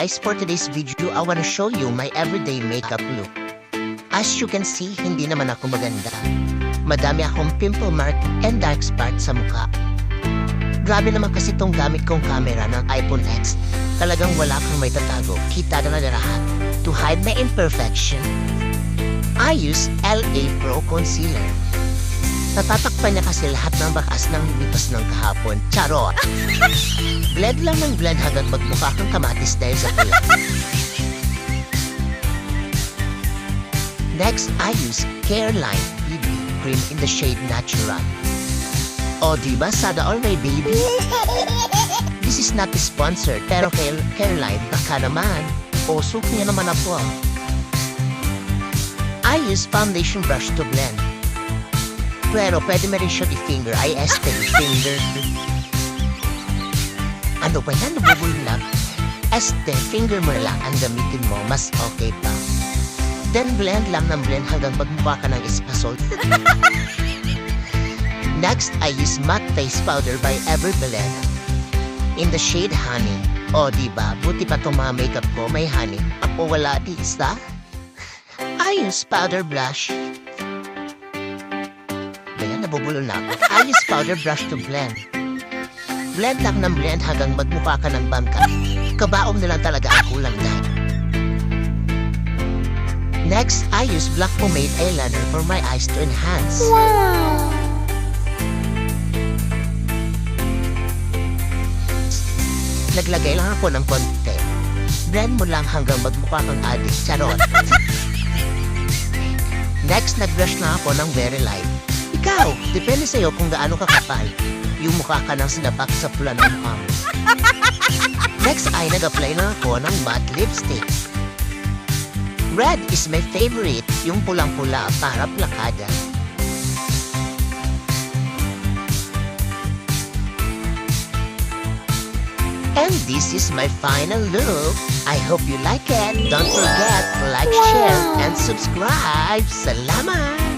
guys, for today's video, I wanna show you my everyday makeup look. As you can see, hindi naman ako maganda. Madami akong pimple mark and dark spot sa mukha. Grabe naman kasi tong gamit kong camera ng iPhone X. Talagang wala kang may tatago. Kita na lahat. To hide my imperfection, I use LA Pro Concealer. Natatakpan niya kasi lahat ng bakas ng lipas ng kahapon. Charot! Blend lang ng blend hanggang magmukha kang kamatis dahil sa pula. Next, I use Careline BB Cream in the shade Natural. O diba, sada all my baby? This is not sponsored, pero Careline, baka naman. O, suki niya naman ako. I use foundation brush to blend. Pero pwede mo rin siya i-finger. I estay finger. Ano ba yan? Nabubulak. Finger mo lang ang gamitin mo. Mas okay pa. Then blend lang ng blend hanggang magmukha ka ng espasol. Next, I use matte face powder by Everbelena in the shade Honey. O, diba? Buti pa itong mga makeup ko may honey. Ako wala, di isa. I use powder blush. Nabubulol na ako. I use powder brush to blend. Blend lang ng blend hanggang magmukha ka ng bangka. Kabaong na lang talaga ang kulang dahil. Next, I use black pomade eyeliner for my eyes to enhance. Wow! Naglagay lang ako ng konti. Blend mo lang hanggang magmukha kang addict. Charot. Next, nag-brush na ako ng very light. Ikaw, depende sa'yo kung gaano kakapal. Yung mukha ka ng sinapak sa pula ng arms. Next ay nag-apply na ako ng matte lipstick. Red is my favorite, yung pulang-pula para plakada. And this is my final look. I hope you like it. Don't forget to like, share, and subscribe. Salamat!